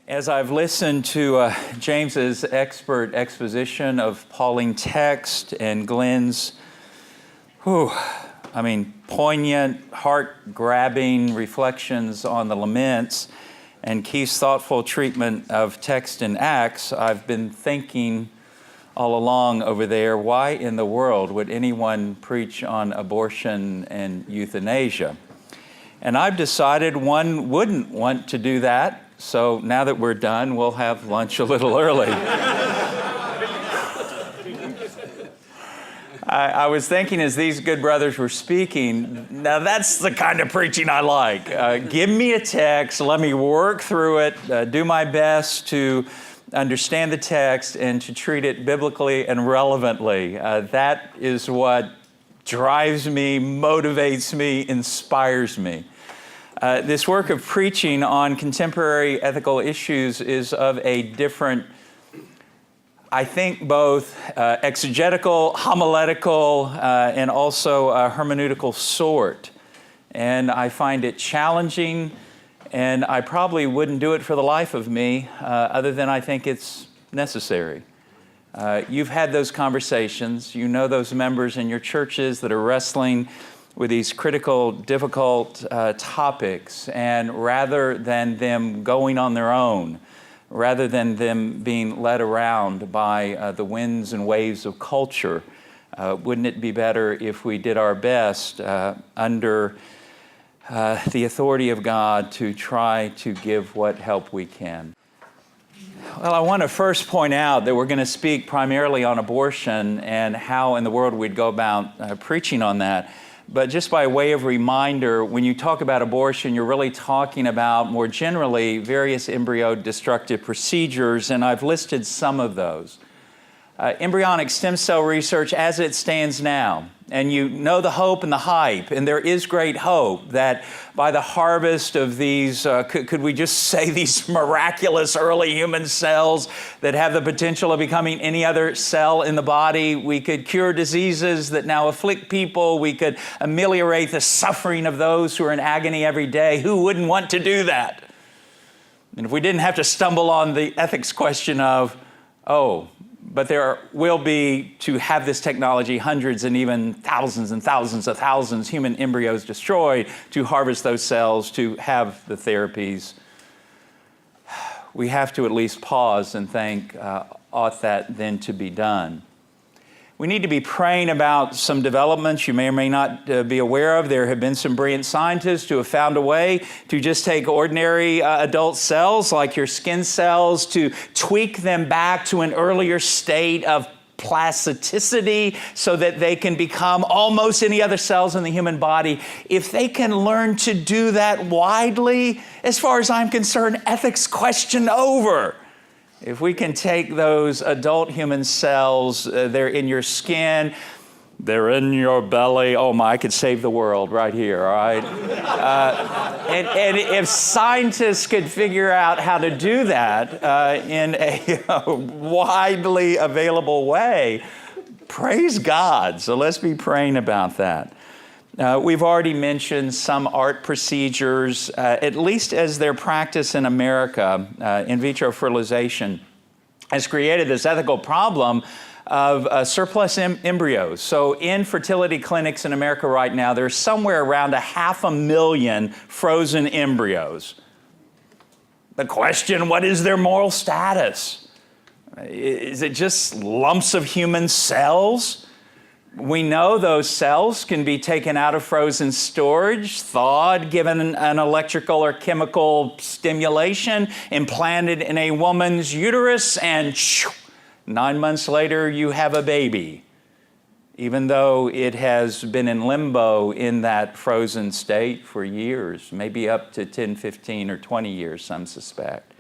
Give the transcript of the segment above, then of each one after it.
As I've listened to James's expert exposition of Pauline text and Glenn's, poignant, heart-grabbing reflections on the laments and Keith's thoughtful treatment of text in Acts, I've been thinking all along over there, why in the world would anyone preach on abortion and euthanasia? And I've decided one wouldn't want to do that. So now that we're done, we'll have lunch a little early. I was thinking as these good brothers were speaking, now that's the kind of preaching I like. Give me a text, let me work through it, do my best to understand the text and to treat it biblically and relevantly. That is what drives me, motivates me, inspires me. This work of preaching on contemporary ethical issues is of a different, I think, both exegetical, homiletical, and also hermeneutical sort. And I find it challenging, and I probably wouldn't do it for the life of me, other than I think it's necessary. You've had those conversations. You know those members in your churches that are wrestling with these critical, difficult topics, and rather than them going on their own, rather than them being led around by the winds and waves of culture, wouldn't it be better if we did our best under the authority of God to try to give what help we can? Well, I want to first point out that we're going to speak primarily on abortion and how in the world we'd go about preaching on that. But just by way of reminder, when you talk about abortion, you're really talking about, more generally, various embryo-destructive procedures, and I've listed some of those. Embryonic stem cell research as it stands now, and you know the hope and the hype, and there is great hope that by the harvest of these, could we just say these miraculous early human cells that have the potential of becoming any other cell in the body, we could cure diseases that now afflict people, we could ameliorate the suffering of those who are in agony every day. Who wouldn't want to do that? And if we didn't have to stumble on the ethics question of, but there will be, to have this technology, hundreds and even thousands and thousands of thousands human embryos destroyed to harvest those cells, to have the therapies. We have to at least pause and think, ought that then to be done? We need to be praying about some developments you may or may not be aware of. There have been some brilliant scientists who have found a way to just take ordinary adult cells, like your skin cells, to tweak them back to an earlier state of plasticity so that they can become almost any other cells in the human body. If they can learn to do that widely, as far as I'm concerned, ethics question over. If we can take those adult human cells, they're in your skin, they're in your belly. Oh my, I could save the world right here, all right? And if scientists could figure out how to do that in a widely available way, praise God. So let's be praying about that. We've already mentioned some art procedures, at least as their practice in America, in vitro fertilization, has created this ethical problem of surplus embryos. So in fertility clinics in America right now, there's somewhere around 500,000 frozen embryos. The question, what is their moral status? Is it just lumps of human cells? We know those cells can be taken out of frozen storage, thawed, given an electrical or chemical stimulation, implanted in a woman's uterus, and 9 months later you have a baby, even though it has been in limbo in that frozen state for years, maybe up to 10, 15, or 20 years, some suspect.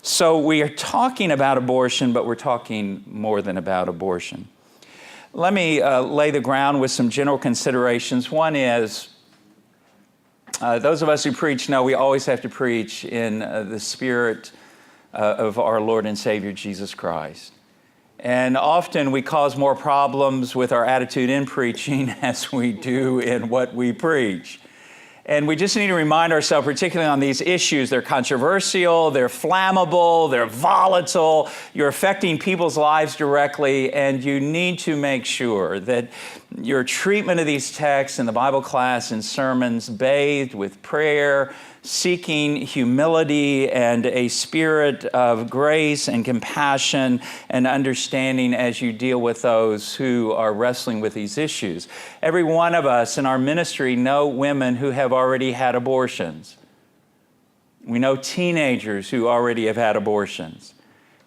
So we are talking about abortion, but we're talking more than about abortion. Let me lay the ground with some general considerations. One is, those of us who preach know we always have to preach in the spirit of our Lord and Savior Jesus Christ. And often we cause more problems with our attitude in preaching as we do in what we preach. And we just need to remind ourselves, particularly on these issues, they're controversial, they're flammable, they're volatile, you're affecting people's lives directly, and you need to make sure that your treatment of these texts in the Bible class and sermons, bathed with prayer, seeking humility and a spirit of grace and compassion and understanding as you deal with those who are wrestling with these issues. Every one of us in our ministry know women who have already had abortions. We know teenagers who already have had abortions.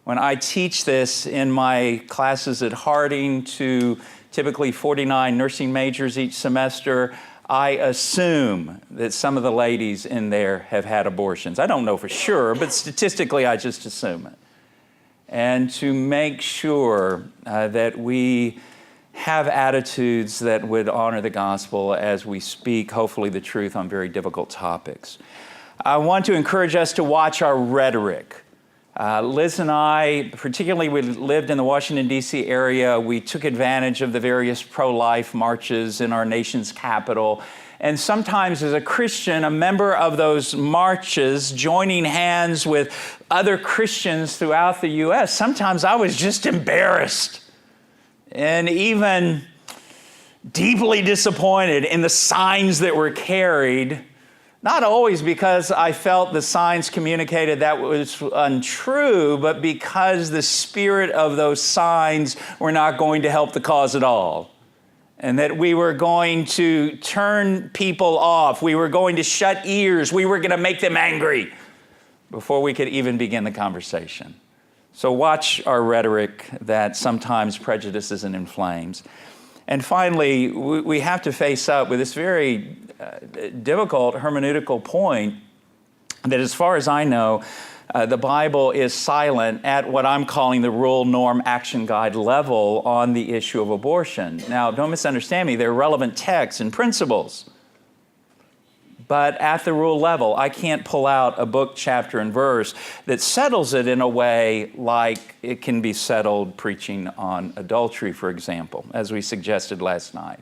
When I teach this in my classes at Harding to typically 49 nursing majors each semester, I assume that some of the ladies in there have had abortions. I don't know for sure, but statistically I just assume it. And to make sure that we have attitudes that would honor the gospel as we speak, hopefully, the truth on very difficult topics. I want to encourage us to watch our rhetoric. Liz and I, particularly we lived in the Washington, D.C. area, we took advantage of the various pro-life marches in our nation's capital. And sometimes as a Christian, a member of those marches, joining hands with other Christians throughout the U.S., sometimes I was just embarrassed and even deeply disappointed in the signs that were carried. Not always because I felt the signs communicated that was untrue, but because the spirit of those signs were not going to help the cause at all. And that we were going to turn people off. We were going to shut ears. We were going to make them angry before we could even begin the conversation. So watch our rhetoric that sometimes prejudices and inflames. And finally, we have to face up with this very difficult hermeneutical point that, as far as I know, the Bible is silent at what I'm calling the rule, norm, action guide level on the issue of abortion. Now, don't misunderstand me. They're relevant texts and principles. But at the rule level, I can't pull out a book, chapter, and verse that settles it in a way like it can be settled preaching on adultery, for example, as we suggested last night.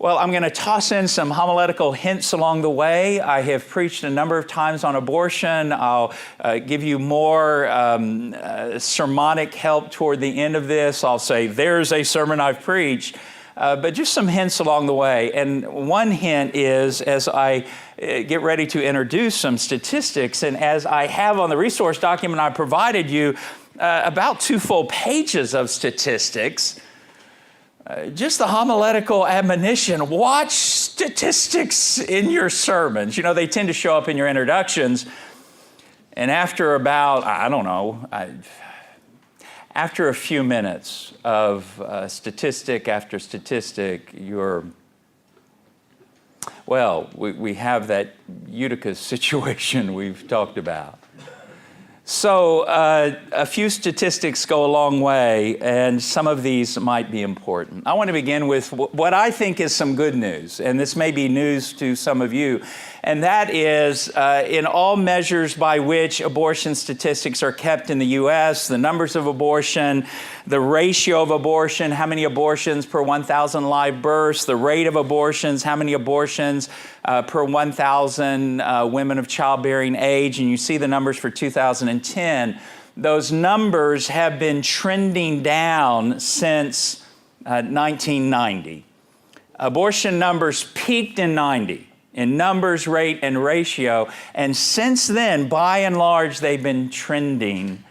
Well, I'm going to toss in some homiletical hints along the way. I have preached a number of times on abortion. I'll give you more sermonic help toward the end of this. I'll say, there's a sermon I've preached. But just some hints along the way. And one hint is, as I get ready to introduce some statistics, and as I have on the resource document I provided you, about 2 full pages of statistics, just the homiletical admonition, watch statistics in your sermons. You know, they tend to show up in your introductions. And after about, after a few minutes of statistic after statistic, we have that Eutychus situation we've talked about. So a few statistics go a long way, and some of these might be important. I want to begin with what I think is some good news, and this may be news to some of you, and that is in all measures by which abortion statistics are kept in the U.S., the numbers of abortion, the ratio of abortion, how many abortions per 1,000 live births, the rate of abortions, how many abortions per 1,000 women of childbearing age, and you see the numbers for 2010. Those numbers have been trending down since 1990. Abortion numbers peaked in 90 in numbers, rate, and ratio, and since then, by and large, they've been trending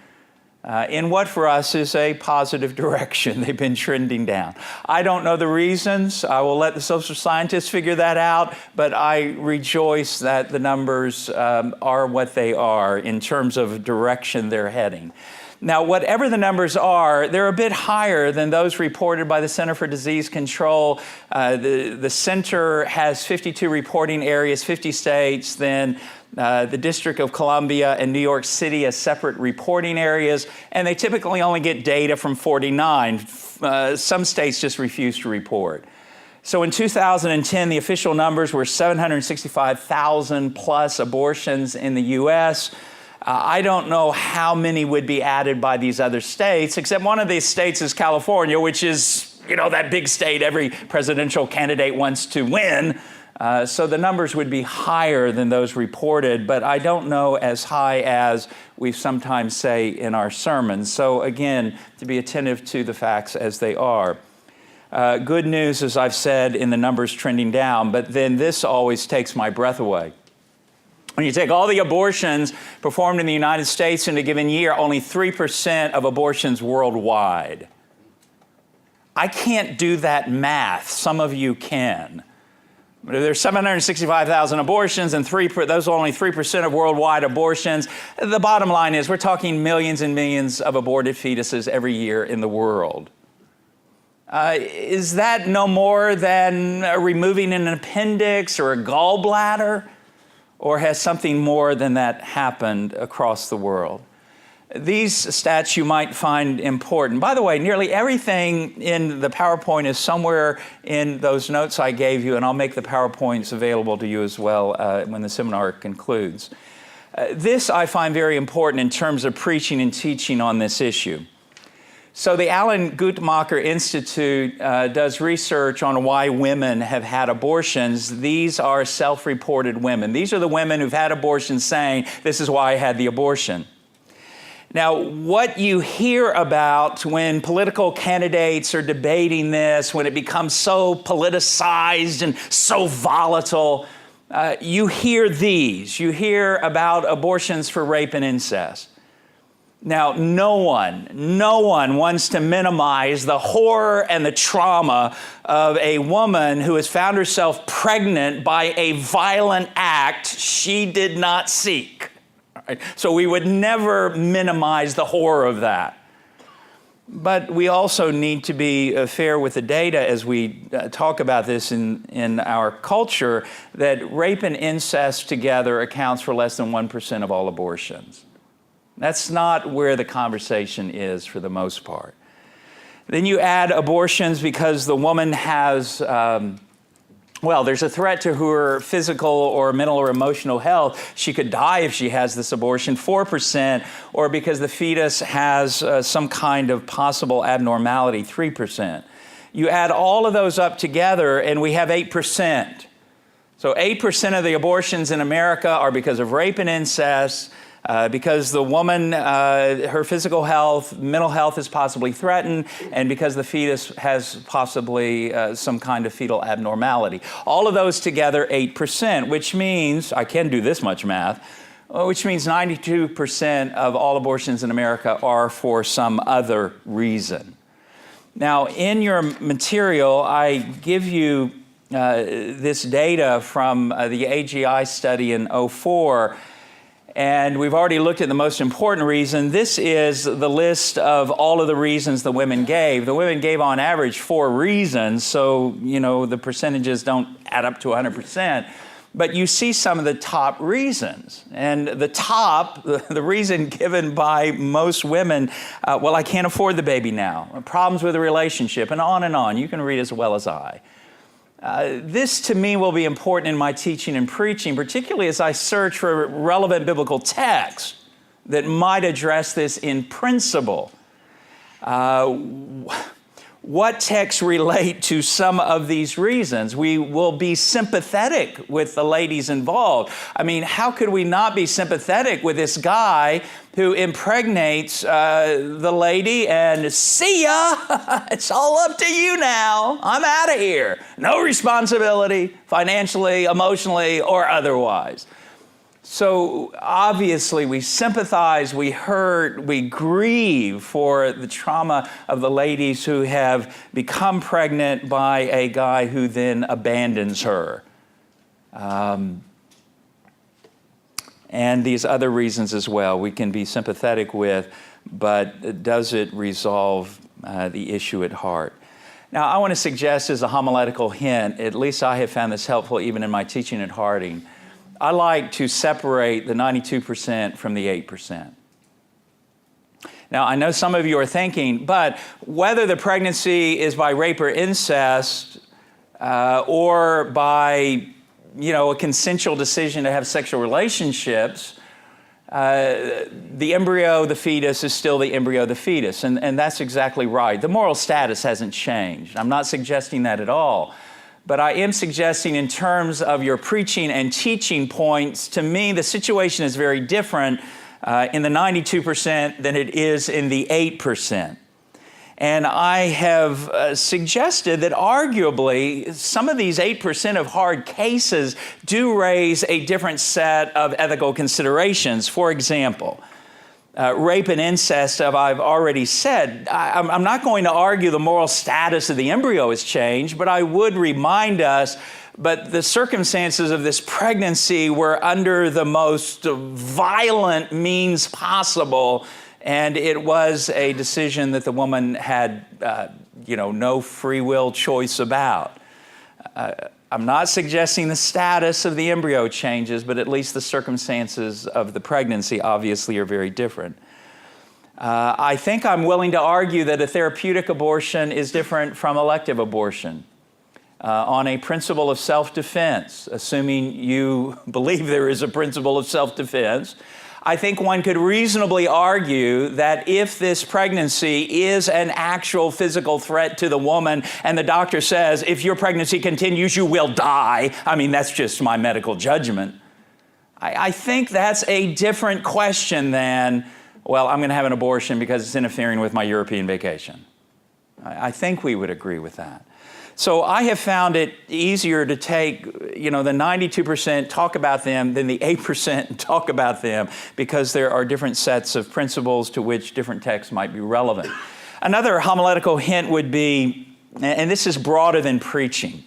in what for us is a positive direction. They've been trending down. I don't know the reasons. I will let the social scientists figure that out, but I rejoice that the numbers are what they are in terms of direction they're heading. Now, whatever the numbers are, they're a bit higher than those reported by the Center for Disease Control. The center has 52 reporting areas, 50 states, then the District of Columbia and New York City as separate reporting areas, and they typically only get data from 49. Some states just refuse to report. So in 2010, the official numbers were 765,000 plus abortions in the U.S. I don't know how many would be added by these other states, except one of these states is California, which is, that big state every presidential candidate wants to win. So the numbers would be higher than those reported, but I don't know as high as we sometimes say in our sermons. So again, to be attentive to the facts as they are. Good news, as I've said, in the numbers trending down, but then this always takes my breath away. When you take all the abortions performed in the United States in a given year, only 3% of abortions worldwide. I can't do that math. Some of you can. But if there's 765,000 abortions and those are only 3% of worldwide abortions, the bottom line is we're talking millions and millions of aborted fetuses every year in the world. Is that no more than removing an appendix or a gallbladder? Or has something more than that happened across the world? These stats you might find important. By the way, nearly everything in the PowerPoint is somewhere in those notes I gave you, and I'll make the PowerPoints available to you as well when the seminar concludes. This I find very important in terms of preaching and teaching on this issue. So the Alan Guttmacher Institute does research on why women have had abortions. These are self-reported women. These are the women who've had abortions saying, this is why I had the abortion. Now, what you hear about when political candidates are debating this, when it becomes so politicized and so volatile, you hear these. You hear about abortions for rape and incest. Now, no one wants to minimize the horror and the trauma of a woman who has found herself pregnant by a violent act she did not seek. Right? So we would never minimize the horror of that. But we also need to be fair with the data as we talk about this in our culture, that rape and incest together accounts for less than 1% of all abortions. That's not where the conversation is for the most part. Then you add abortions because the woman has, there's a threat to her physical or mental or emotional health. She could die if she has this abortion, 4%, or because the fetus has some kind of possible abnormality, 3%. You add all of those up together and we have 8%. So 8% of the abortions in America are because of rape and incest, because the woman, her physical health, mental health is possibly threatened, and because the fetus has possibly some kind of fetal abnormality. All of those together, 8%, which means, I can do this much math, which means 92% of all abortions in America are for some other reason. Now, in your material, I give you this data from the AGI study in 2004. And we've already looked at the most important reason. This is the list of all of the reasons the women gave. The women gave on average 4 reasons, so the percentages don't add up to 100%. But you see some of the top reasons. And the reason given by most women, I can't afford the baby now, problems with the relationship, and on and on. You can read as well as I. This to me will be important in my teaching and preaching, particularly as I search for relevant biblical texts that might address this in principle. What texts relate to some of these reasons? We will be sympathetic with the ladies involved. I mean, how could we not be sympathetic with this guy who impregnates the lady and see ya, it's all up to you now, I'm out of here. No responsibility, financially, emotionally, or otherwise. So obviously we sympathize, we hurt, we grieve for the trauma of the ladies who have become pregnant by a guy who then abandons her. And these other reasons as well we can be sympathetic with, but does it resolve the issue at heart? Now I want to suggest as a homiletical hint, at least I have found this helpful even in my teaching at Harding, I like to separate the 92% from the 8%. Now, I know some of you are thinking, but whether the pregnancy is by rape or incest or by, a consensual decision to have sexual relationships, the embryo, the fetus, is still the embryo, the fetus. And that's exactly right. The moral status hasn't changed. I'm not suggesting that at all. But I am suggesting in terms of your preaching and teaching points, to me, the situation is very different in the 92% than it is in the 8%. And I have suggested that arguably some of these 8% of hard cases do raise a different set of ethical considerations. For example, rape and incest, I've already said, I'm not going to argue the moral status of the embryo has changed, but I would remind us, but the circumstances of this pregnancy were under the most violent means possible, and it was a decision that the woman had, no free will choice about. I'm not suggesting the status of the embryo changes, but at least the circumstances of the pregnancy obviously are very different. I think I'm willing to argue that a therapeutic abortion is different from elective abortion on a principle of self-defense, assuming you believe there is a principle of self-defense. I think one could reasonably argue that if this pregnancy is an actual physical threat to the woman and the doctor says, if your pregnancy continues, you will die. I mean, that's just my medical judgment. I think that's a different question than, well, I'm going to have an abortion because it's interfering with my European vacation. I think we would agree with that. So I have found it easier to take, the 92% talk about them than the 8% talk about them, because there are different sets of principles to which different texts might be relevant. Another homiletical hint would be, and this is broader than preaching,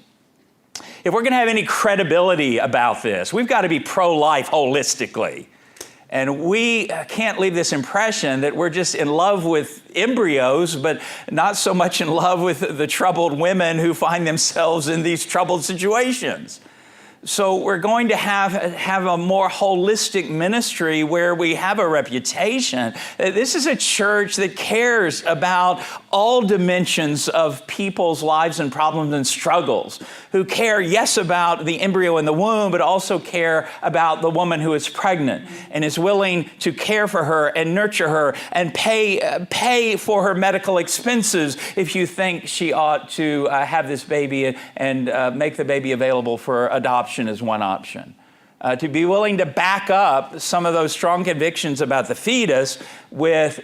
if we're going to have any credibility about this, we've got to be pro-life holistically. And we can't leave this impression that we're just in love with embryos, but not so much in love with the troubled women who find themselves in these troubled situations. So we're going to have a more holistic ministry where we have a reputation. This is a church that cares about all dimensions of people's lives and problems and struggles, who care, yes, about the embryo in the womb, but also care about the woman who is pregnant and is willing to care for her and nurture her and pay for her medical expenses if you think she ought to have this baby and make the baby available for adoption is one option. To be willing to back up some of those strong convictions about the fetus with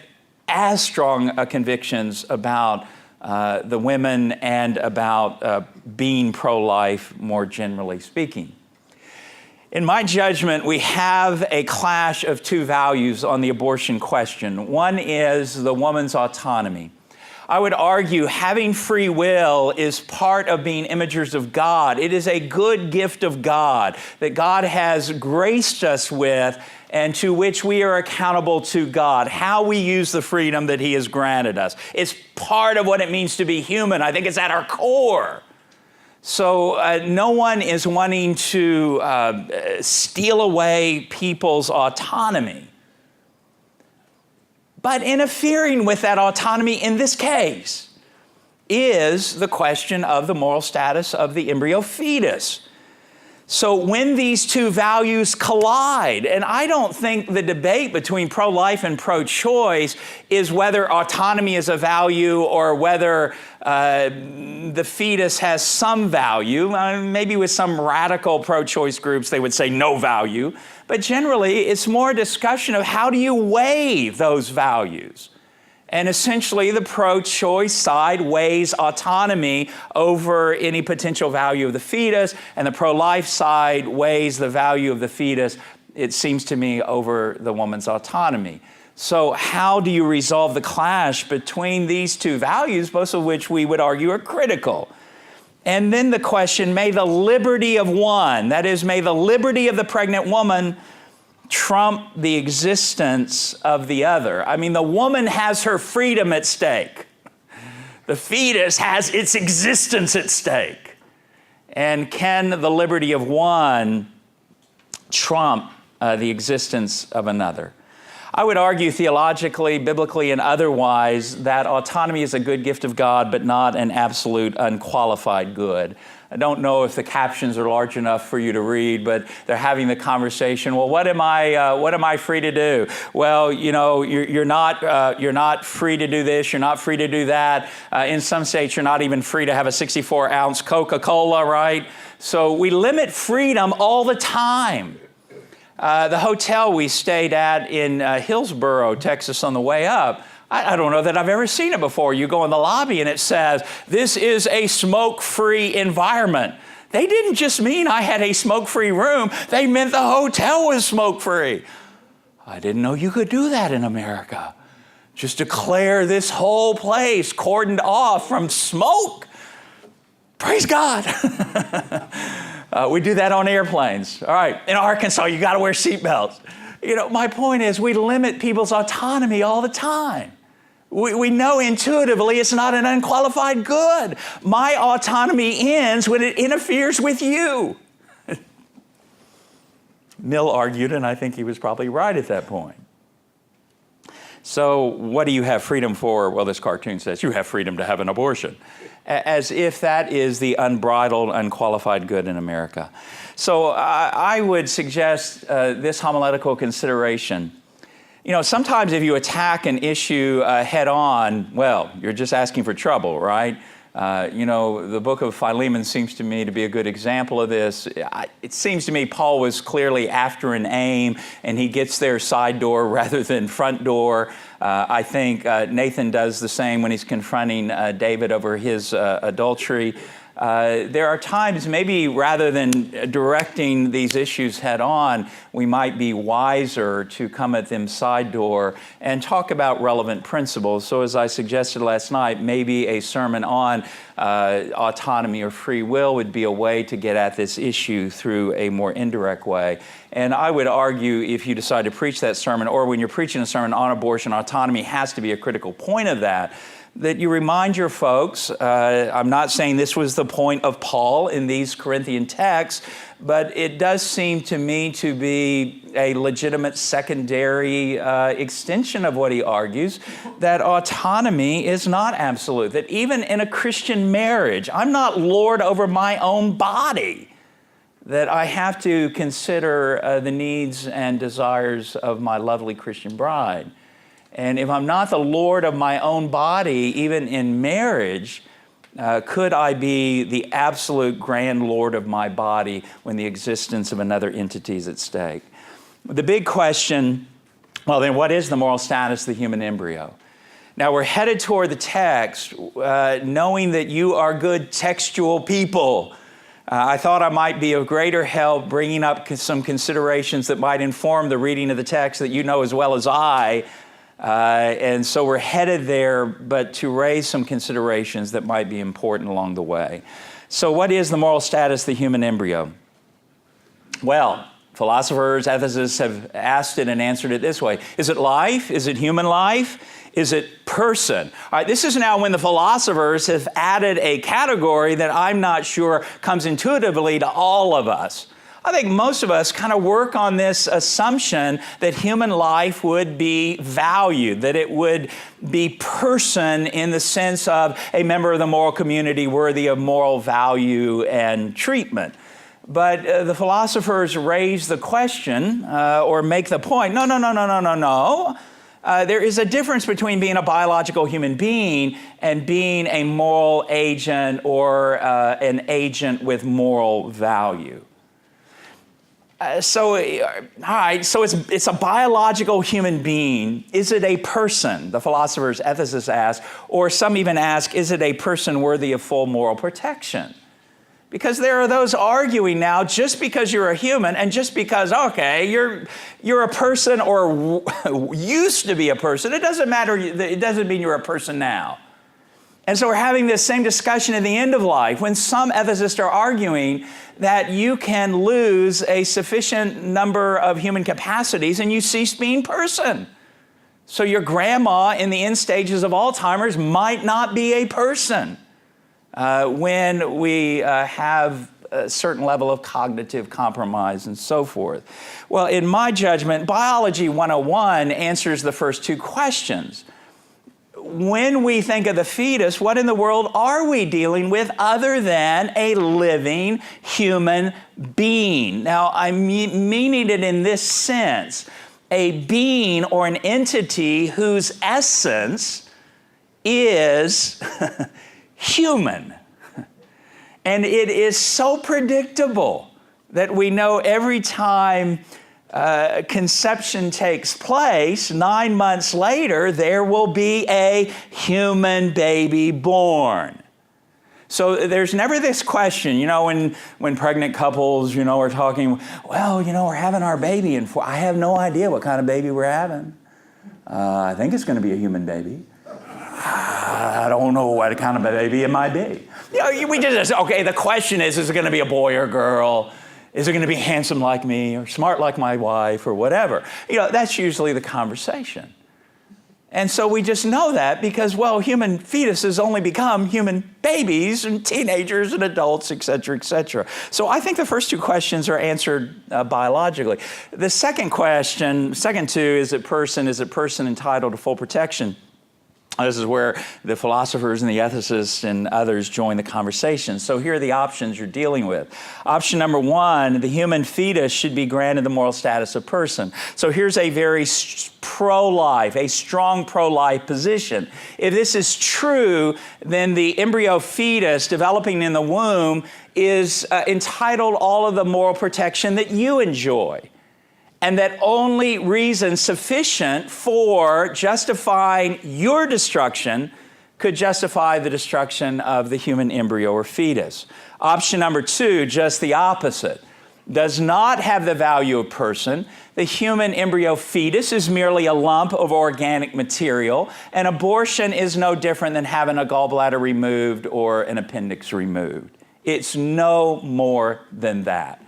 as strong convictions about the women and about being pro-life more generally speaking. In my judgment, we have a clash of two values on the abortion question. One is the woman's autonomy. I would argue having free will is part of being imagers of God. It is a good gift of God that God has graced us with and to which we are accountable to God, how we use the freedom that He has granted us. It's part of what it means to be human. I think it's at our core. So no one is wanting to steal away people's autonomy. But interfering with that autonomy in this case is the question of the moral status of the embryo fetus. So when these two values collide, and I don't think the debate between pro-life and pro-choice is whether autonomy is a value or whether the fetus has some value. Maybe with some radical pro-choice groups, they would say no value. But generally, it's more a discussion of how do you weigh those values. And essentially, the pro-choice side weighs autonomy over any potential value of the fetus, and the pro-life side weighs the value of the fetus, it seems to me, over the woman's autonomy. So how do you resolve the clash between these two values, both of which we would argue are critical? And then the question, may the liberty of one, that is, may the liberty of the pregnant woman trump the existence of the other. I mean, the woman has her freedom at stake. The fetus has its existence at stake. And can the liberty of one trump the existence of another? I would argue theologically, biblically, and otherwise that autonomy is a good gift of God, but not an absolute unqualified good. I don't know if the captions are large enough for you to read, but they're having the conversation. Well, what am I free to do? Well, you know, you're not free to do this. You're not free to do that. In some states, you're not even free to have a 64-ounce Coca-Cola, right? So we limit freedom all the time. The hotel we stayed at in Hillsboro, Texas, on the way up, I don't know that I've ever seen it before. You go in the lobby and it says, "This is a smoke-free environment." They didn't just mean I had a smoke-free room. They meant the hotel was smoke-free. I didn't know you could do that in America. Just declare this whole place cordoned off from smoke. Praise God. We do that on airplanes. All right, in Arkansas, you got to wear seatbelts. You know, my point is we limit people's autonomy all the time. We know intuitively it's not an unqualified good. My autonomy ends when it interferes with you. Mill argued, and I think he was probably right at that point. So what do you have freedom for? Well, this cartoon says you have freedom to have an abortion, as if that is the unbridled, unqualified good in America. So I would suggest this homiletical consideration. You know, sometimes if you attack an issue head on, well, you're just asking for trouble, right? You know, the book of Philemon seems to me to be a good example of this. It seems to me Paul was clearly after an aim, and he gets there side door rather than front door. I think Nathan does the same when he's confronting David over his adultery. There are times, maybe rather than directing these issues head on, we might be wiser to come at them side door and talk about relevant principles. So as I suggested last night, maybe a sermon on autonomy or free will would be a way to get at this issue through a more indirect way. And I would argue if you decide to preach that sermon, or when you're preaching a sermon on abortion, autonomy has to be a critical point of that you remind your folks, I'm not saying this was the point of Paul in these Corinthian texts, but it does seem to me to be a legitimate secondary extension of what he argues, that autonomy is not absolute, that even in a Christian marriage, I'm not Lord over my own body, that I have to consider the needs and desires of my lovely Christian bride. And if I'm not the Lord of my own body, even in marriage, could I be the absolute grand Lord of my body when the existence of another entity is at stake? The big question, well, then what is the moral status of the human embryo? Now, we're headed toward the text, knowing that you are good textual people. I thought I might be of greater help bringing up some considerations that might inform the reading of the text that you know as well as I. And so we're headed there, but to raise some considerations that might be important along the way. So what is the moral status of the human embryo? Well, philosophers, ethicists have asked it and answered it this way. Is it life? Is it human life? Is it person? All right, this is now when the philosophers have added a category that I'm not sure comes intuitively to all of us. I think most of us kind of work on this assumption that human life would be valued, that it would be person in the sense of a member of the moral community worthy of moral value and treatment. But the philosophers raise the question or make the point, no. There is a difference between being a biological human being and being a moral agent or an agent with moral value. So it's a biological human being. Is it a person? The philosophers, ethicists ask, or some even ask, is it a person worthy of full moral protection? Because there are those arguing now, just because you're a human and just because, okay, you're a person or used to be a person, it doesn't matter, it doesn't mean you're a person now. And so we're having this same discussion at the end of life when some ethicists are arguing that you can lose a sufficient number of human capacities and you cease being person. So your grandma in the end stages of Alzheimer's might not be a person when we have a certain level of cognitive compromise and so forth. Well, in my judgment, Biology 101 answers the first two questions. when we think of the fetus, what in the world are we dealing with other than a living human being? Now, I'm meaning it in this sense, a being or an entity whose essence is human. And it is so predictable that we know every time conception takes place, 9 months later, there will be a human baby born. So there's never this question, when pregnant couples, are talking, well, we're having our baby, and I have no idea what kind of baby we're having. I think it's going to be a human baby. I don't know what kind of baby it might be. We just, okay, the question is it going to be a boy or girl? Is it going to be handsome like me or smart like my wife or whatever? That's usually the conversation. And so we just know that because, human fetuses only become human babies and teenagers and adults, et cetera, et cetera. So I think the first two questions are answered biologically. The second two, is it person entitled to full protection? This is where the philosophers and the ethicists and others join the conversation. So here are the options you're dealing with. Option number one, the human fetus should be granted the moral status of person. So here's a very pro-life, a strong pro-life position. If this is true, then the embryo fetus developing in the womb is entitled all of the moral protection that you enjoy. And that only reason sufficient for justifying your destruction could justify the destruction of the human embryo or fetus. Option number two, just the opposite. Does not have the value of person. The human embryo fetus is merely a lump of organic material, and abortion is no different than having a gallbladder removed or an appendix removed. It's no more than that.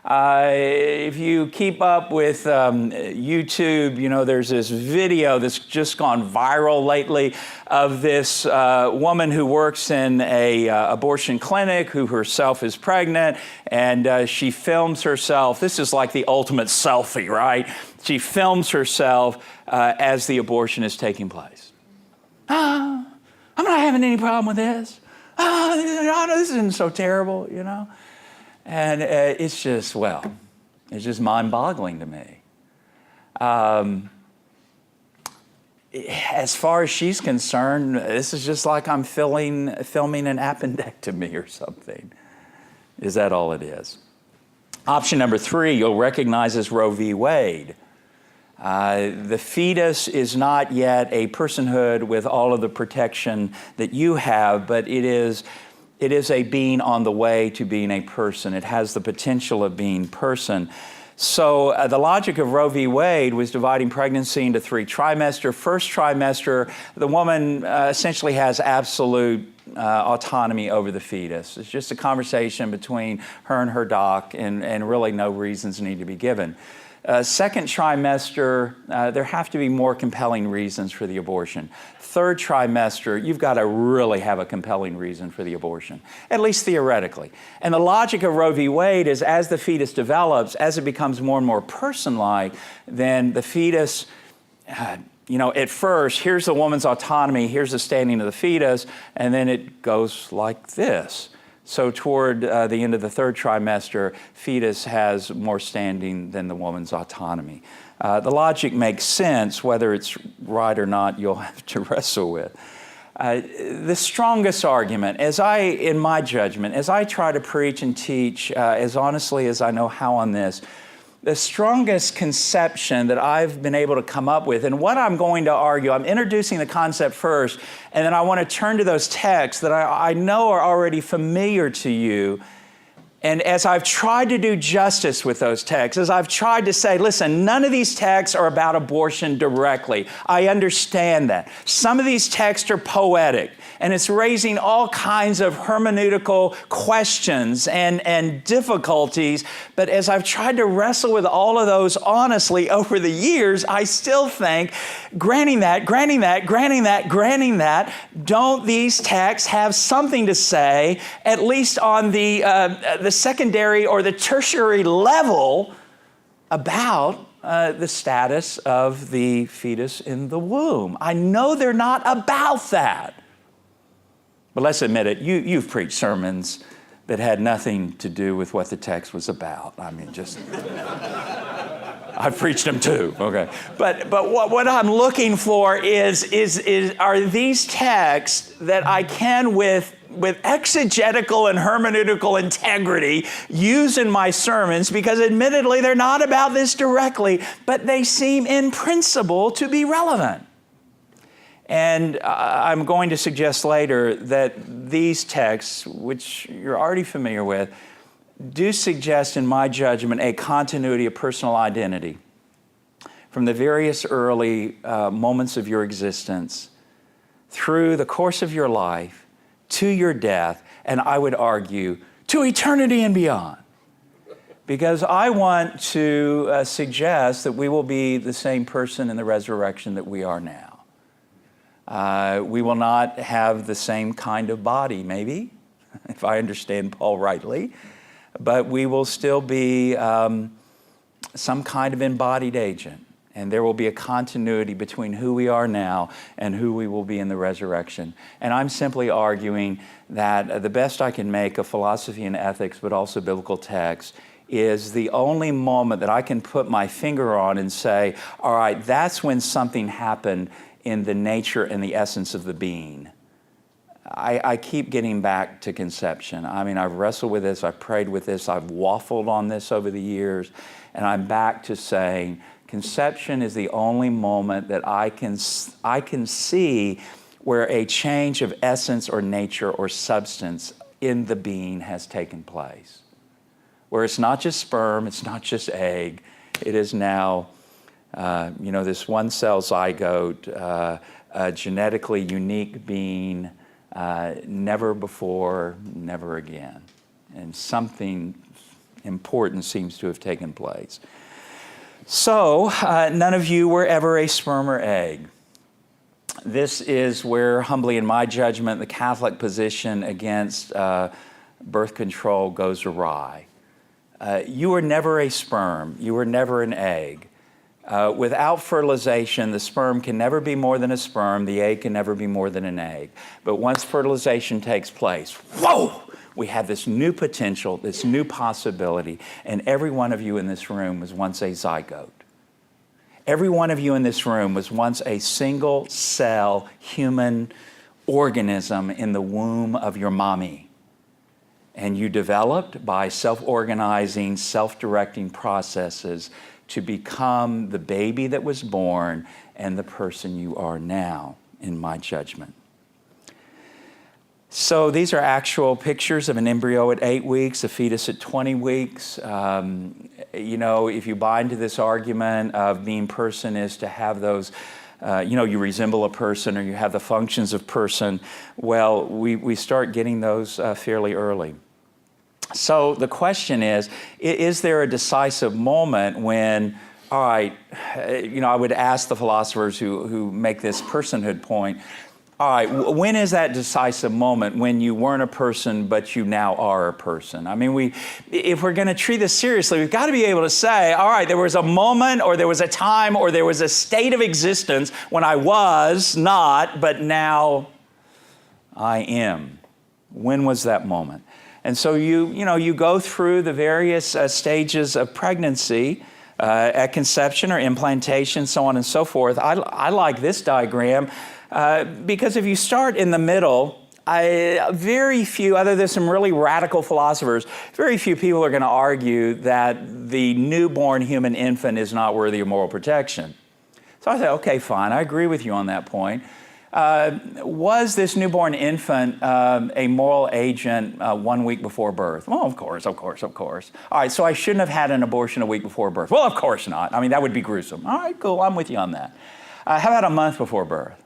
If you keep up with YouTube, there's this video that's just gone viral lately of this woman who works in a abortion clinic who herself is pregnant, and she films herself. This is like the ultimate selfie, right? She films herself as the abortion is taking place. I'm not having any problem with this. This isn't so terrible, And it's just mind-boggling to me. As far as she's concerned, this is just like I'm filming an appendectomy or something. Is that all it is? Option number three, you'll recognize as Roe v. Wade. The fetus is not yet a personhood with all of the protection that you have, but it is a being on the way to being a person. It has the potential of being person. So the logic of Roe v. Wade was dividing pregnancy into 3 trimesters. First trimester, the woman essentially has absolute autonomy over the fetus. It's just a conversation between her and her doc, and really no reasons need to be given. Second trimester, there have to be more compelling reasons for the abortion. Third trimester, you've got to really have a compelling reason for the abortion, at least theoretically. And the logic of Roe v. Wade is as the fetus develops, as it becomes more and more person-like, then the fetus, at first, here's the woman's autonomy, here's the standing of the fetus, and then it goes like this. So toward the end of the third trimester, fetus has more standing than the woman's autonomy. The logic makes sense. Whether it's right or not, you'll have to wrestle with. The strongest argument, in my judgment, as I try to preach and teach as honestly as I know how on this, the strongest conception that I've been able to come up with, and what I'm going to argue, I'm introducing the concept first, and then I want to turn to those texts that I know are already familiar to you. And as I've tried to do justice with those texts, as I've tried to say, listen, none of these texts are about abortion directly. I understand that. Some of these texts are poetic, and it's raising all kinds of hermeneutical questions and difficulties. But as I've tried to wrestle with all of those honestly over the years, I still think, granting that, don't these texts have something to say, at least on the secondary or the tertiary level, about the status of the fetus in the womb. I know they're not about that. But let's admit it, you've preached sermons that had nothing to do with what the text was about. I mean, just... I've preached them too, okay. But what I'm looking for are these texts that I can, with exegetical and hermeneutical integrity, use in my sermons, because admittedly they're not about this directly, but they seem in principle to be relevant. And I'm going to suggest later that these texts, which you're already familiar with, do suggest, in my judgment, a continuity of personal identity from the various early moments of your existence through the course of your life to your death, and I would argue to eternity and beyond. Because I want to suggest that we will be the same person in the resurrection that we are now. We will not have the same kind of body, maybe, if I understand Paul rightly, but we will still be some kind of embodied agent. And there will be a continuity between who we are now and who we will be in the resurrection. And I'm simply arguing that the best I can make of philosophy and ethics, but also biblical text, is the only moment that I can put my finger on and say, all right, that's when something happened in the nature and the essence of the being. I keep getting back to conception. I mean, I've wrestled with this, I've prayed with this, I've waffled on this over the years, and I'm back to saying conception is the only moment that I can see where a change of essence or nature or substance in the being has taken place. Where it's not just sperm, it's not just egg, it is now, this one cell zygote, a genetically unique being, never before, never again. And something important seems to have taken place. So, none of you were ever a sperm or egg. This is where, humbly in my judgment, the Catholic position against birth control goes awry. You were never a sperm. You were never an egg. Without fertilization, the sperm can never be more than a sperm. The egg can never be more than an egg. But once fertilization takes place, whoa! We have this new potential, this new possibility, and every one of you in this room was once a zygote. Every one of you in this room was once a single-cell human organism in the womb of your mommy. And you developed by self-organizing, self-directing processes to become the baby that was born and the person you are now, in my judgment. So these are actual pictures of an embryo at 8 weeks, a fetus at 20 weeks. If you buy into this argument of being person is to have those, you resemble a person or you have the functions of person, well, we start getting those fairly early. So the question is there a decisive moment when, all right, I would ask the philosophers who make this personhood point, all right, when is that decisive moment when you weren't a person but you now are a person? I mean, if we're going to treat this seriously, we've got to be able to say, all right, there was a moment or there was a time or there was a state of existence when I was not, but now I am. When was that moment? And so you go through the various stages of pregnancy, at conception or implantation, so on and so forth. I like this diagram because if you start in the middle, very few, other than some really radical philosophers, very few people are going to argue that the newborn human infant is not worthy of moral protection. So I said, okay, fine, I agree with you on that point. Was this newborn infant a moral agent 1 week before birth? Well, of course. All right, so I shouldn't have had an abortion a week before birth. Well, of course not. I mean, that would be gruesome. All right, cool, I'm with you on that. How about a month before birth?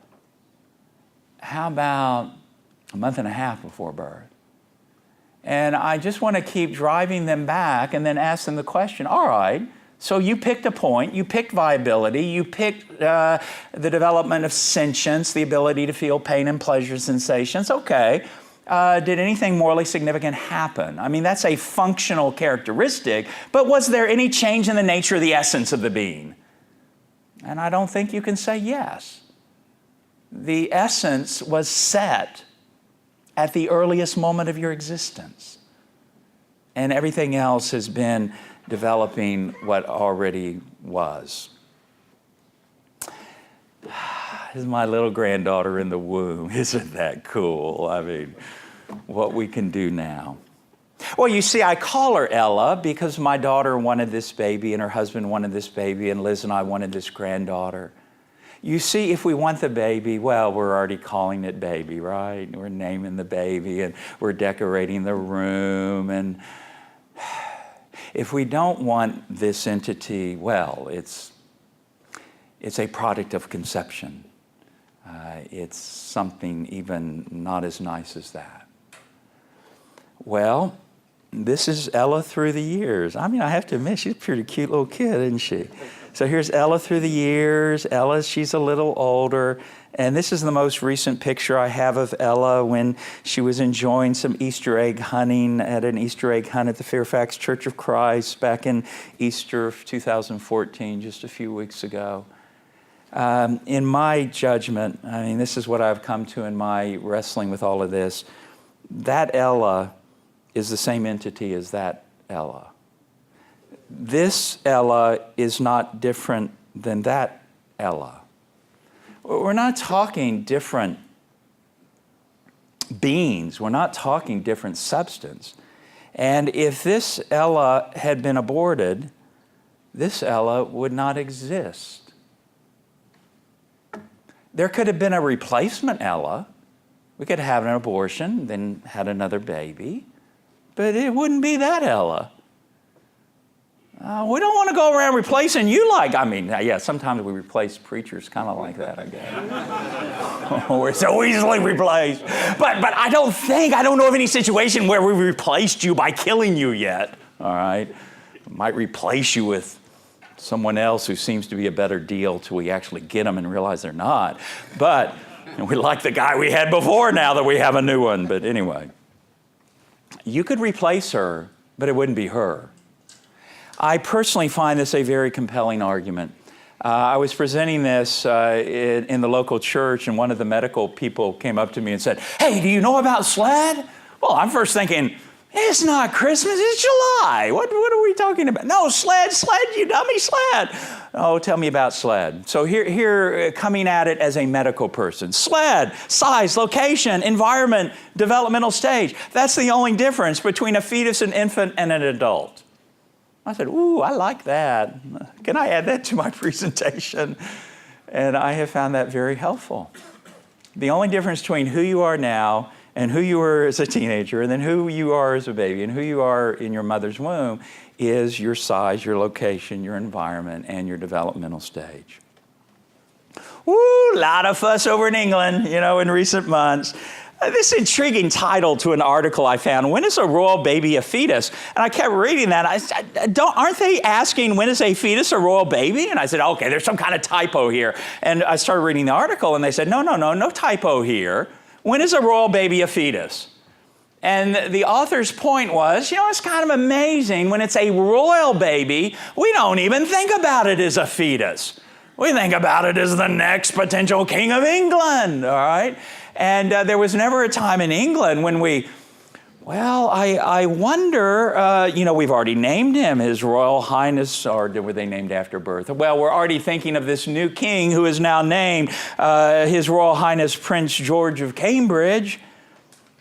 How about a month and a half before birth? And I just want to keep driving them back and then ask them the question, all right, so you picked a point, you picked viability, you picked the development of sentience, the ability to feel pain and pleasure sensations. Okay, did anything morally significant happen? I mean, that's a functional characteristic, but was there any change in the nature of the essence of the being? And I don't think you can say yes. The essence was set at the earliest moment of your existence. And everything else has been developing what already was. This is my little granddaughter in the womb. Isn't that cool? I mean, what we can do now. Well, you see, I call her Ella because my daughter wanted this baby and her husband wanted this baby and Liz and I wanted this granddaughter. You see, if we want the baby, well, we're already calling it baby, right? We're naming the baby and we're decorating the room. And if we don't want this entity, well, it's a product of conception. It's something even not as nice as that. Well, this is Ella through the years. I mean, I have to admit, she's a pretty cute little kid, isn't she? So here's Ella through the years. Ella, she's a little older. And this is the most recent picture I have of Ella when she was enjoying some Easter egg hunting at an Easter egg hunt at the Fairfax Church of Christ back in Easter of 2014, just a few weeks ago. In my judgment, I mean, this is what I've come to in my wrestling with all of this, that Ella is the same entity as that Ella. This Ella is not different than that Ella. We're not talking different beings. We're not talking different substance. And if this Ella had been aborted, this Ella would not exist. There could have been a replacement Ella. We could have an abortion, then had another baby, but it wouldn't be that Ella. We don't want to go around replacing you like, I mean, yeah, sometimes we replace preachers kind of like that, I guess. We're so easily replaced. But I don't know of any situation where we replaced you by killing you yet, all right? We might replace you with someone else who seems to be a better deal till we actually get them and realize they're not. But we like the guy we had before now that we have a new one. But anyway, you could replace her, but it wouldn't be her. I personally find this a very compelling argument. I was presenting this in the local church, and one of the medical people came up to me and said, "Hey, do you know about SLED?" Well, I'm first thinking, it's not Christmas, it's July. What are we talking about? No, SLED, you dummy, SLED. Oh, tell me about SLED. So here, coming at it as a medical person. SLED, size, location, environment, developmental stage. That's the only difference between a fetus, an infant, and an adult. I said, ooh, I like that. Can I add that to my presentation? And I have found that very helpful. The only difference between who you are now and who you were as a teenager, and then who you are as a baby, and who you are in your mother's womb is your size, your location, your environment, and your developmental stage. Woo, lot of fuss over in England, in recent months. This intriguing title to an article I found, when is a royal baby a fetus? And I kept reading that. Aren't they asking when is a fetus a royal baby? And I said, okay, there's some kind of typo here. And I started reading the article and they said, no typo here. When is a royal baby a fetus? And the author's point was, it's kind of amazing when it's a royal baby, we don't even think about it as a fetus. We think about it as the next potential king of England, all right? And there was never a time in England when I wonder, we've already named him His Royal Highness, or were they named after birth? Well, we're already thinking of this new king who is now named His Royal Highness Prince George of Cambridge.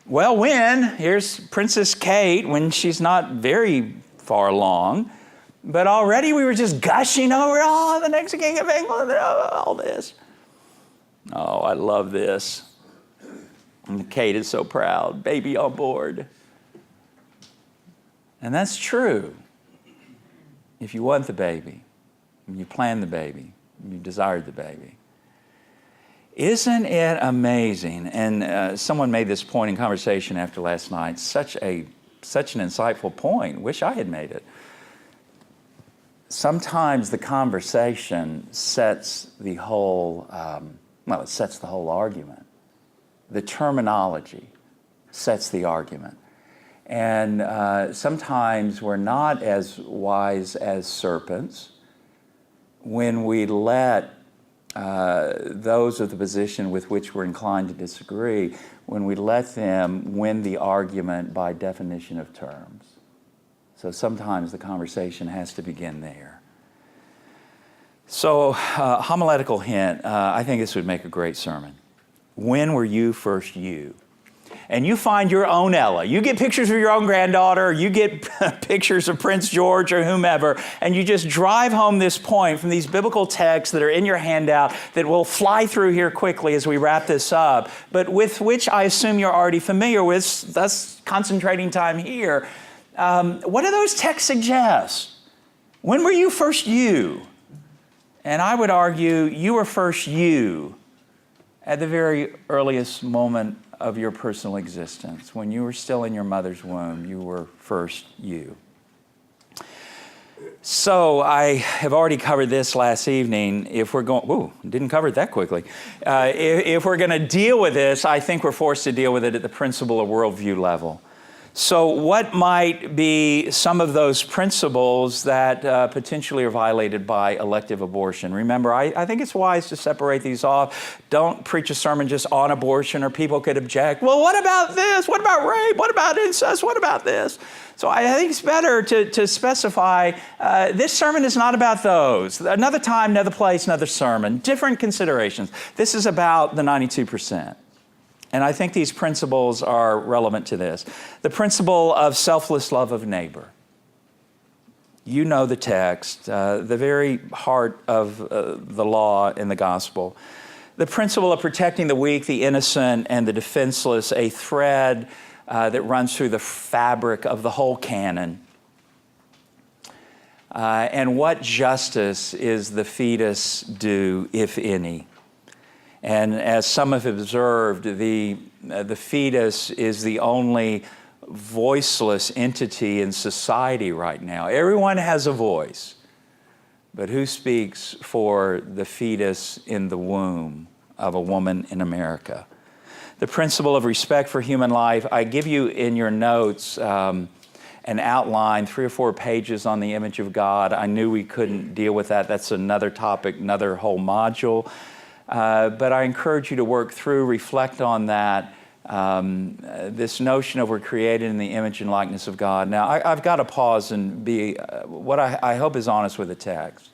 Well, here's Princess Kate, when she's not very far along, but already we were just gushing over, the next king of England, all this. Oh, I love this. And Kate is so proud, baby on board. And that's true. If you want the baby, and you plan the baby, and you desired the baby. Isn't it amazing? And someone made this point in conversation after last night, such an insightful point. Wish I had made it. Sometimes the conversation sets the whole, it sets the whole argument. The terminology, sets the argument. And sometimes we're not as wise as serpents when we let those of the position with which we're inclined to disagree, when we let them win the argument by definition of terms. So sometimes the conversation has to begin there. So, homiletical hint, I think this would make a great sermon. When were you first you? And you find your own Ella. You get pictures of your own granddaughter, you get pictures of Prince George or whomever, and you just drive home this point from these biblical texts that are in your handout that we'll fly through here quickly as we wrap this up, but with which I assume you're already familiar with, thus concentrating time here. What do those texts suggest? When were you first you? And I would argue you were first you at the very earliest moment of your personal existence. When you were still in your mother's womb, you were first you. So I have already covered this last evening. If we're going, didn't cover it that quickly. If we're going to deal with this, I think we're forced to deal with it at the principle or worldview level. So what might be some of those principles that potentially are violated by elective abortion? Remember, I think it's wise to separate these off. Don't preach a sermon just on abortion, or people could object. Well, what about this? What about rape? What about incest? What about this? So I think it's better to specify, this sermon is not about those. Another time, another place, another sermon. Different considerations. This is about the 92%. And I think these principles are relevant to this. The principle of selfless love of neighbor. You know the text, the very heart of the law in the gospel. The principle of protecting the weak, the innocent, and the defenseless, a thread that runs through the fabric of the whole canon. And what justice is the fetus due, if any? And as some have observed, the fetus is the only voiceless entity in society right now. Everyone has a voice, but who speaks for the fetus in the womb of a woman in America? The principle of respect for human life. I give you in your notes an outline, 3 or 4 pages on the image of God. I knew we couldn't deal with that. That's another topic, another whole module. But I encourage you to work through, reflect on that, this notion of we're created in the image and likeness of God. Now, I've got to pause and be what I hope is honest with the text.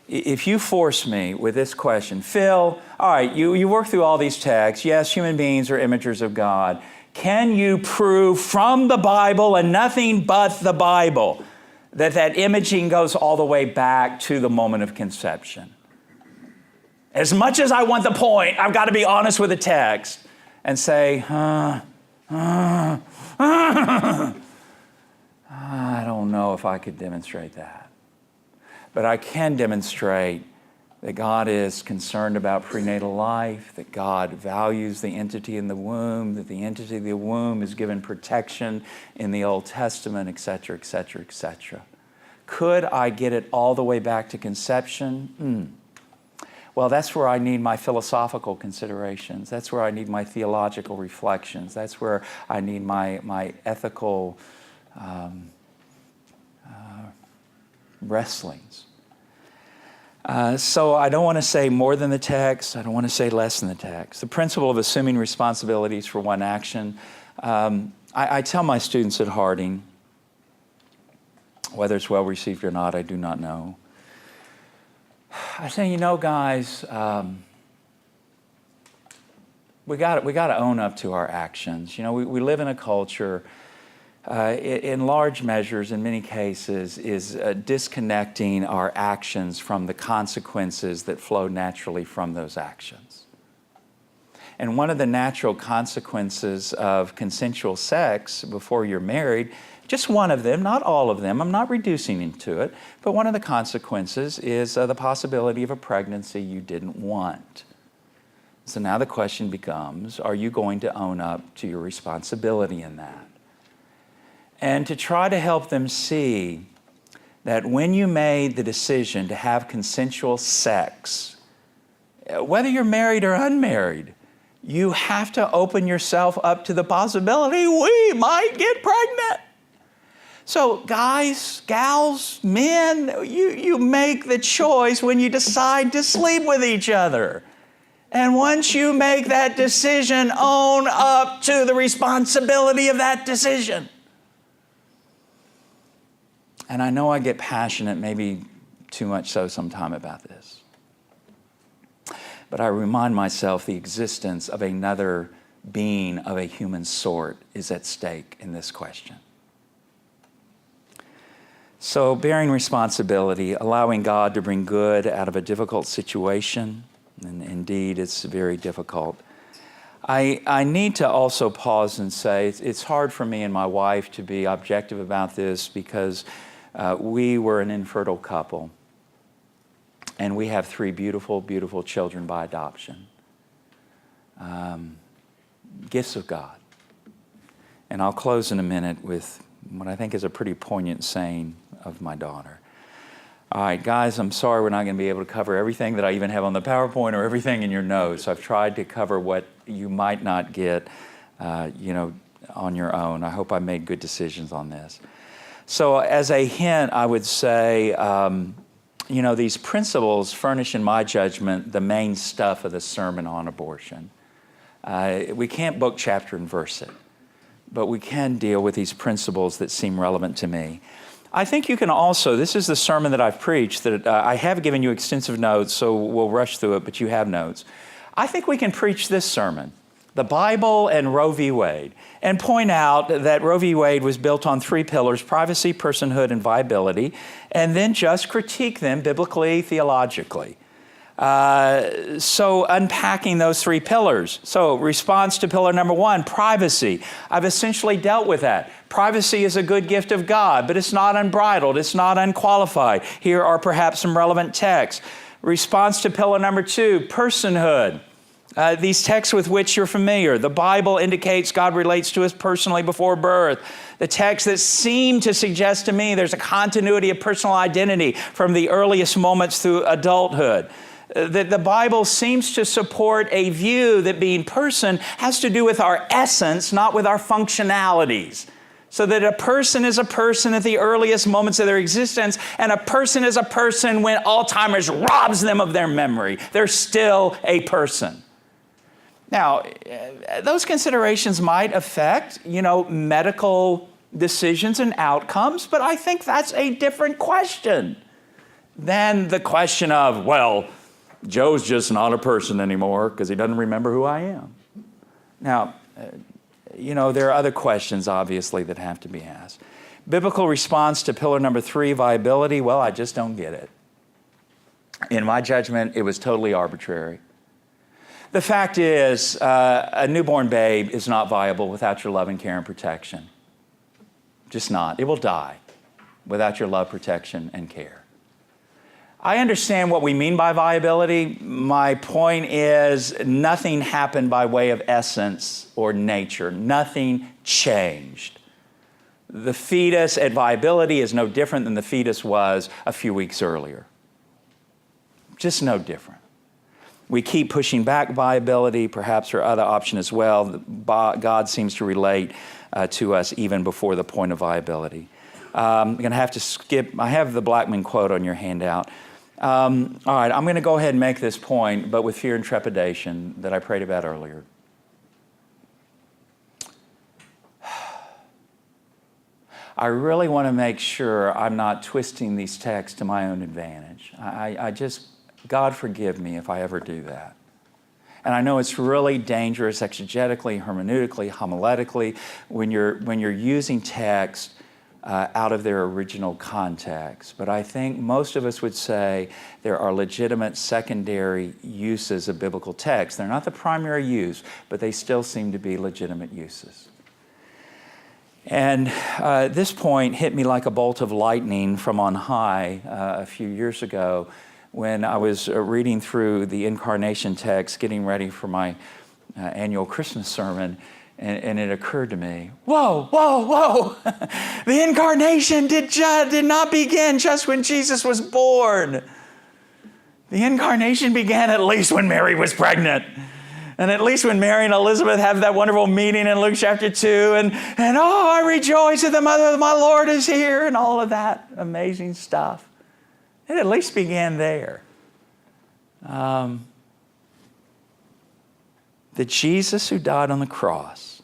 If you force me with this question, Phil, all right, you work through all these texts. Yes, human beings are imagers of God. Can you prove from the Bible and nothing but the Bible that imaging goes all the way back to the moment of conception? As much as I want the point, I've got to be honest with the text and say, I don't know if I could demonstrate that. But I can demonstrate that God is concerned about prenatal life, that God values the entity in the womb, that the entity of the womb is given protection in the Old Testament, et cetera, et cetera, et cetera. Could I get it all the way back to conception? Well, that's where I need my philosophical considerations. That's where I need my theological reflections. That's where I need my ethical wrestlings. So I don't want to say more than the text. I don't want to say less than the text. The principle of assuming responsibilities for one action. I tell my students at Harding, whether it's well received or not, I do not know. I say, guys, we got to own up to our actions. We live in a culture, in large measures, in many cases, is disconnecting our actions from the consequences that flow naturally from those actions. And one of the natural consequences of consensual sex before you're married, just one of them, not all of them, I'm not reducing into it, but one of the consequences is the possibility of a pregnancy you didn't want. So now the question becomes, are you going to own up to your responsibility in that? And to try to help them see that when you made the decision to have consensual sex, whether you're married or unmarried, you have to open yourself up to the possibility we might get pregnant. So guys, gals, men, you make the choice when you decide to sleep with each other. And once you make that decision, own up to the responsibility of that decision. And I know I get passionate, maybe too much so sometime about this. But I remind myself the existence of another being of a human sort is at stake in this question. So bearing responsibility, allowing God to bring good out of a difficult situation, and indeed it's very difficult. I need to also pause and say it's hard for me and my wife to be objective about this because we were an infertile couple. And we have 3 beautiful, beautiful children by adoption. Gifts of God. And I'll close in a minute with what I think is a pretty poignant saying of my daughter. All right, guys, I'm sorry we're not going to be able to cover everything that I even have on the PowerPoint or everything in your notes. I've tried to cover what you might not get, on your own. I hope I made good decisions on this. So as a hint, I would say, these principles furnish, in my judgment, the main stuff of the sermon on abortion. We can't book, chapter, and verse it, but we can deal with these principles that seem relevant to me. I think you can also, this is the sermon that I've preached, that I have given you extensive notes, so we'll rush through it, but you have notes. I think we can preach this sermon, the Bible and Roe v. Wade, and point out that Roe v. Wade was built on 3 pillars, privacy, personhood, and viability, and then just critique them biblically, theologically. So unpacking those 3 pillars. So response to pillar number 1, privacy. I've essentially dealt with that. Privacy is a good gift of God, but it's not unbridled. It's not unqualified. Here are perhaps some relevant texts. Response to pillar number 2, personhood. These texts with which you're familiar. The Bible indicates God relates to us personally before birth. The texts that seem to suggest to me there's a continuity of personal identity from the earliest moments through adulthood. The Bible seems to support a view that being person has to do with our essence, not with our functionalities. So that a person is a person at the earliest moments of their existence, and a person is a person when Alzheimer's robs them of their memory. They're still a person. Now, those considerations might affect, medical decisions and outcomes, but I think that's a different question than the question of, Joe's just not a person anymore because he doesn't remember who I am. Now, there are other questions, obviously, that have to be asked. Biblical response to pillar number 3, viability, I just don't get it. In my judgment, it was totally arbitrary. The fact is, a newborn babe is not viable without your love and care and protection. Just not. It will die without your love, protection, and care. I understand what we mean by viability. My point is nothing happened by way of essence or nature. Nothing changed. The fetus at viability is no different than the fetus was a few weeks earlier. Just no different. We keep pushing back viability, perhaps our other option as well. God seems to relate to us even before the point of viability. I'm going to have to skip. I have the Blackman quote on your handout. All right, I'm going to go ahead and make this point, but with fear and trepidation that I prayed about earlier. I really want to make sure I'm not twisting these texts to my own advantage. God forgive me if I ever do that. And I know it's really dangerous exegetically, hermeneutically, homiletically, when you're using text out of their original context. But I think most of us would say there are legitimate secondary uses of biblical text. They're not the primary use, but they still seem to be legitimate uses. And this point hit me like a bolt of lightning from on high a few years ago when I was reading through the incarnation text, getting ready for my annual Christmas sermon, and it occurred to me, whoa, the incarnation did not begin just when Jesus was born. The incarnation began at least when Mary was pregnant. And at least when Mary and Elizabeth have that wonderful meeting in Luke chapter 2, and oh, I rejoice that the mother of my Lord is here, and all of that amazing stuff. It at least began there. The Jesus who died on the cross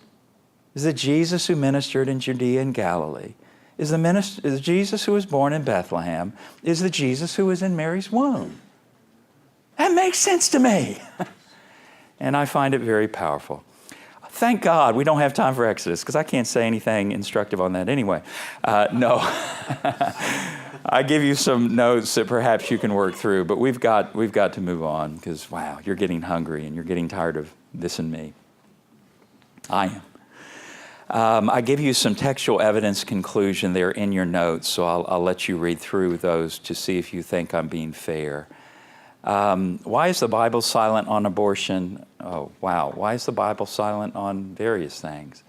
is the Jesus who ministered in Judea and Galilee, is the Jesus who was born in Bethlehem, is the Jesus who was in Mary's womb. That makes sense to me. And I find it very powerful. Thank God we don't have time for Exodus, because I can't say anything instructive on that anyway. No. I give you some notes that perhaps you can work through, but we've got to move on, because, wow, you're getting hungry and you're getting tired of this and me. I am. I give you some textual evidence conclusion there in your notes, so I'll let you read through those to see if you think I'm being fair. Why is the Bible silent on abortion? Oh, wow. Why is the Bible silent on various things?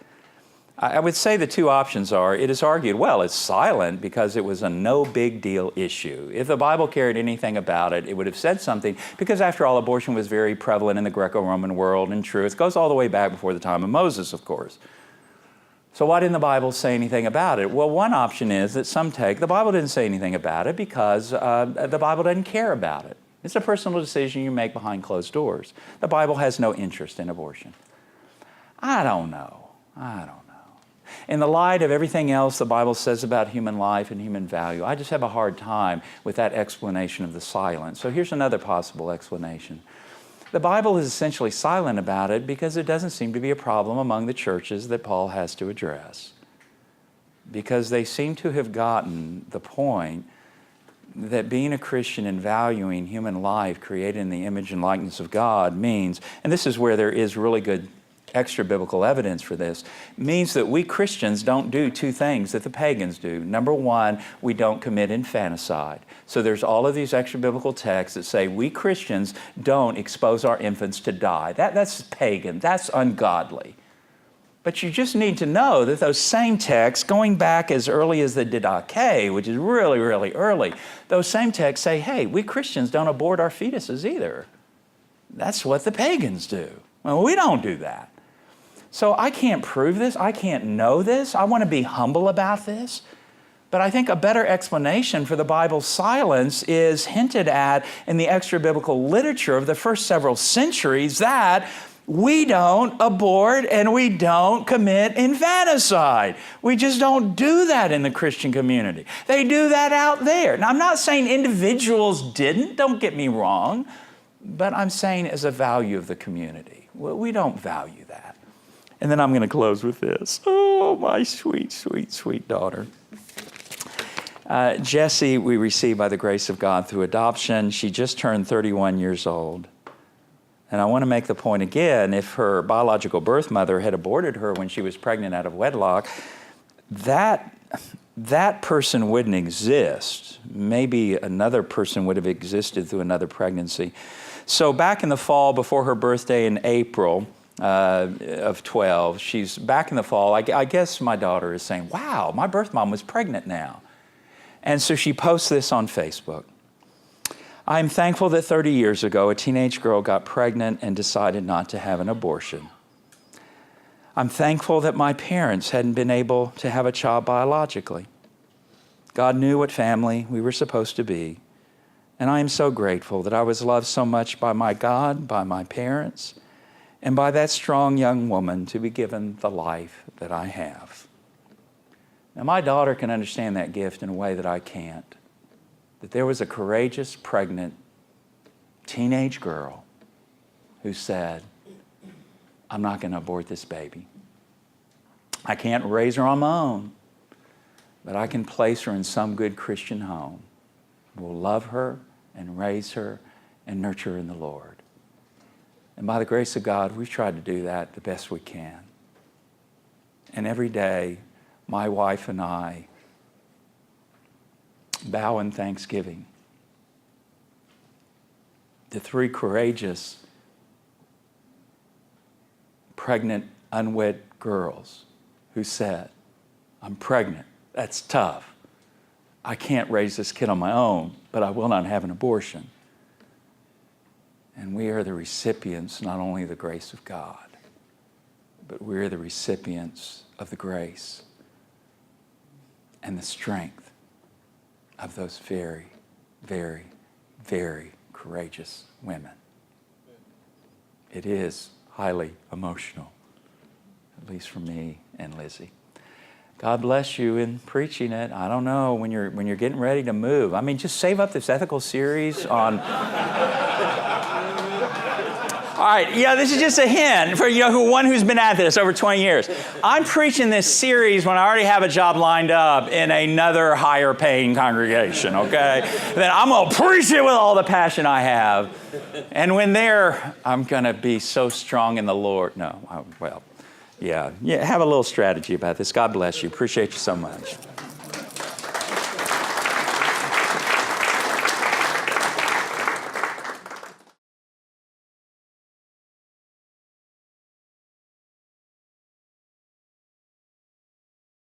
I would say the two options are, it is argued, well, it's silent because it was a no big deal issue. If the Bible cared anything about it, it would have said something, because after all, abortion was very prevalent in the Greco-Roman world and true. It goes all the way back before the time of Moses, of course. So why didn't the Bible say anything about it? Well, one option is that some take, the Bible didn't say anything about it because the Bible doesn't care about it. It's a personal decision you make behind closed doors. The Bible has no interest in abortion. I don't know. In the light of everything else the Bible says about human life and human value, I just have a hard time with that explanation of the silence. So here's another possible explanation. The Bible is essentially silent about it because it doesn't seem to be a problem among the churches that Paul has to address. Because they seem to have gotten the point that being a Christian and valuing human life created in the image and likeness of God means, and this is where there is really good extra biblical evidence for this, means that we Christians don't do two things that the pagans do. Number one, we don't commit infanticide. So there's all of these extra biblical texts that say we Christians don't expose our infants to die. That's pagan, that's ungodly. But you just need to know that those same texts, going back as early as the Didache, which is really, really early, those same texts say, hey, we Christians don't abort our fetuses either. That's what the pagans do. Well, we don't do that. So I can't prove this. I can't know this. I want to be humble about this. But I think a better explanation for the Bible's silence is hinted at in the extra-biblical literature of the first several centuries, that we don't abort and we don't commit infanticide. We just don't do that in the Christian community. They do that out there. Now, I'm not saying individuals didn't, don't get me wrong, but I'm saying as a value of the community. Well, we don't value that. And then I'm going to close with this. Oh, my sweet, sweet, sweet daughter. Jessie, we received by the grace of God through adoption. She just turned 31 years old. And I want to make the point again, if her biological birth mother had aborted her when she was pregnant out of wedlock, that person wouldn't exist. Maybe another person would have existed through another pregnancy. So back in the fall, before her birthday in April of 12, she's back in the fall. I guess my daughter is saying, wow, my birth mom was pregnant now. And so she posts this on Facebook. I'm thankful that 30 years ago, a teenage girl got pregnant and decided not to have an abortion. I'm thankful that my parents hadn't been able to have a child biologically. God knew what family we were supposed to be. And I am so grateful that I was loved so much by my God, by my parents, and by that strong young woman to be given the life that I have. Now, my daughter can understand that gift in a way that I can't. That there was a courageous, pregnant, teenage girl who said, I'm not going to abort this baby. I can't raise her on my own, but I can place her in some good Christian home. We'll love her and raise her and nurture her in the Lord. And by the grace of God, we've tried to do that the best we can. And every day, my wife and I bow in thanksgiving to three courageous, pregnant, unwed girls who said, I'm pregnant. That's tough. I can't raise this kid on my own, but I will not have an abortion. And we are the recipients not only of the grace of God, but we're the recipients of the grace and the strength of those very, very, very courageous women. It is highly emotional, at least for me and Lizzie. God bless you in preaching it. I don't know, when you're getting ready to move. I mean, just save up this ethical series on... All right, this is just a hint for one who's been at this over 20 years. I'm preaching this series when I already have a job lined up in another higher paying congregation, okay? Then I'm going to preach it with all the passion I have. And when there, I'm going to be so strong in the Lord. No, have a little strategy about this. God bless you. Appreciate you so much.